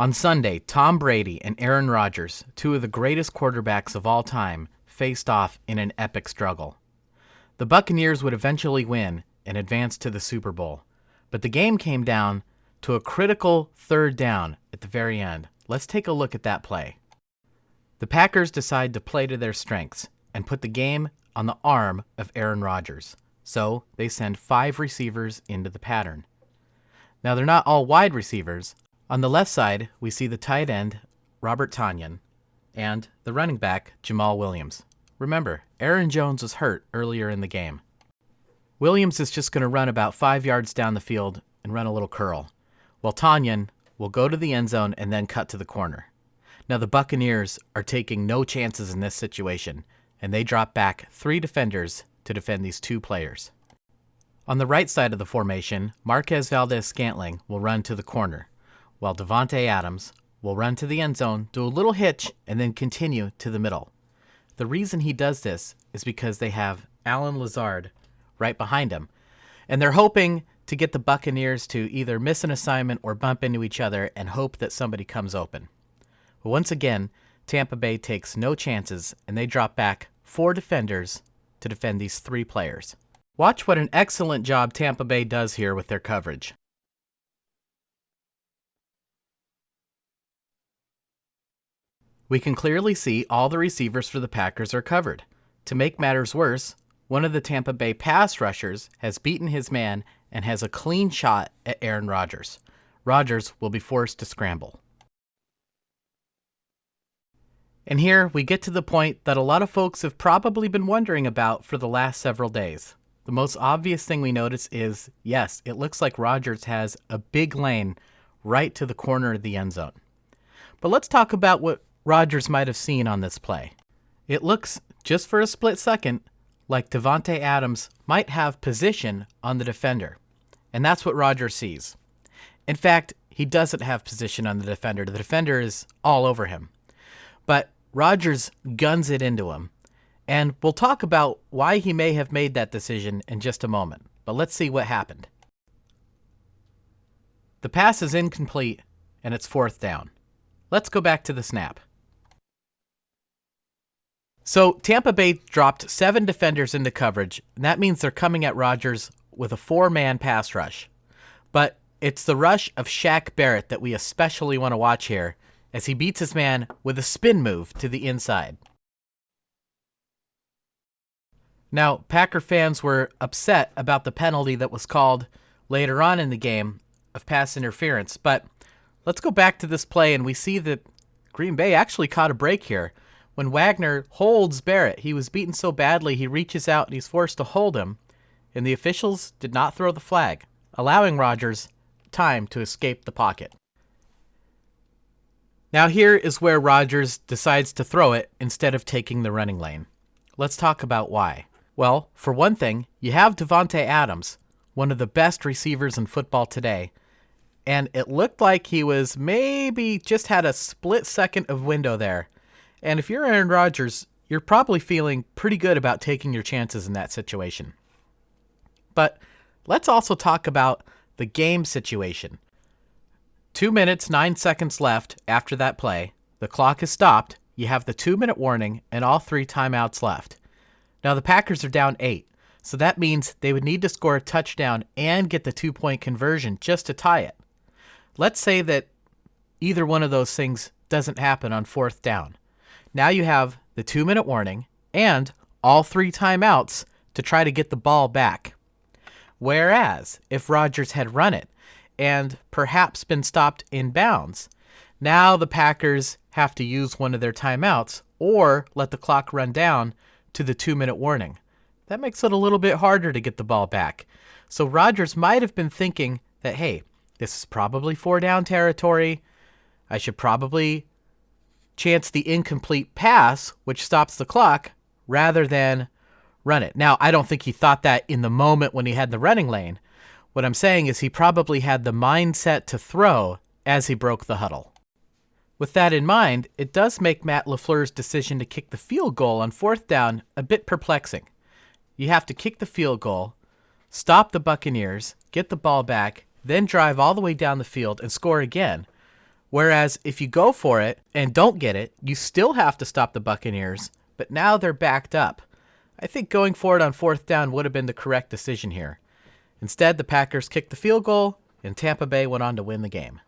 On Sunday, Tom Brady and Aaron Rodgers, two of the greatest quarterbacks of all time, faced off in an epic struggle. The Buccaneers would eventually win and advance to the Super Bowl, but the game came down to a critical third down at the very end. Let's take a look at that play. The Packers decide to play to their strengths and put the game on the arm of Aaron Rodgers, so they send 5 receivers into the pattern. Now, they're not all wide receivers. On the left side, we see the tight end, Robert Tonyan, and the running back, Jamal Williams. Remember, Aaron Jones was hurt earlier in the game. Williams is just going to run about 5 yards down the field and run a little curl, while Tonyan will go to the end zone and then cut to the corner. Now, the Buccaneers are taking no chances in this situation, and they drop back 3 defenders to defend these 2 players. On the right side of the formation, Marquez Valdes-Scantling will run to the corner, while Davante Adams will run to the end zone, do a little hitch, and then continue to the middle. The reason he does this is because they have Allen Lazard right behind him, and they're hoping to get the Buccaneers to either miss an assignment or bump into each other and hope that somebody comes open. But once again, Tampa Bay takes no chances, and they drop back 4 defenders to defend these 3 players. Watch what an excellent job Tampa Bay does here with their coverage. We can clearly see all the receivers for the Packers are covered. To make matters worse, one of the Tampa Bay pass rushers has beaten his man and has a clean shot at Aaron Rodgers. Rodgers will be forced to scramble. And here we get to the point that a lot of folks have probably been wondering about for the last several days. The most obvious thing we notice is, yes, it looks like Rodgers has a big lane right to the corner of the end zone. But let's talk about what Rodgers might have seen on this play. It looks, just for a split second, like Davante Adams might have position on the defender. And that's what Rodgers sees. In fact, he doesn't have position on the defender. The defender is all over him. But Rodgers guns it into him. And we'll talk about why he may have made that decision in just a moment. But let's see what happened. The pass is incomplete, and it's 4th down. Let's go back to the snap. So Tampa Bay dropped 7 defenders into coverage, and that means they're coming at Rodgers with a 4-man pass rush. But it's the rush of Shaq Barrett that we especially want to watch here, as he beats his man with a spin move to the inside. Now, Packer fans were upset about the penalty that was called later on in the game of pass interference, but let's go back to this play, and we see that Green Bay actually caught a break here. When Wagner holds Barrett, he was beaten so badly he reaches out and he's forced to hold him, and the officials did not throw the flag, allowing Rodgers time to escape the pocket. Now here is where Rodgers decides to throw it instead of taking the running lane. Let's talk about why. Well, for one thing, you have Davante Adams, one of the best receivers in football today, and it looked like he was maybe just had a split second of window there. And if you're Aaron Rodgers, you're probably feeling pretty good about taking your chances in that situation. But let's also talk about the game situation. 2 minutes, 9 seconds left after that play. The clock is stopped. You have the 2-minute warning and all 3 timeouts left. Now the Packers are down 8, so that means they would need to score a touchdown and get the 2-point conversion just to tie it. Let's say that either one of those things doesn't happen on 4th down. Now you have the 2-minute warning and all 3 timeouts to try to get the ball back. Whereas if Rodgers had run it and perhaps been stopped in bounds, now the Packers have to use one of their timeouts or let the clock run down to the 2-minute warning. That makes it a little bit harder to get the ball back. So Rodgers might have been thinking that, hey, this is probably 4-down territory. I should probably chance the incomplete pass, which stops the clock, rather than run it. Now, I don't think he thought that in the moment when he had the running lane. What I'm saying is he probably had the mindset to throw as he broke the huddle. With that in mind, it does make Matt LaFleur's decision to kick the field goal on 4th down a bit perplexing. You have to kick the field goal, stop the Buccaneers, get the ball back, then drive all the way down the field and score again. Whereas if you go for it and don't get it, you still have to stop the Buccaneers, but now they're backed up. I think going for it on 4th down would have been the correct decision here. Instead, the Packers kicked the field goal, and Tampa Bay went on to win the game.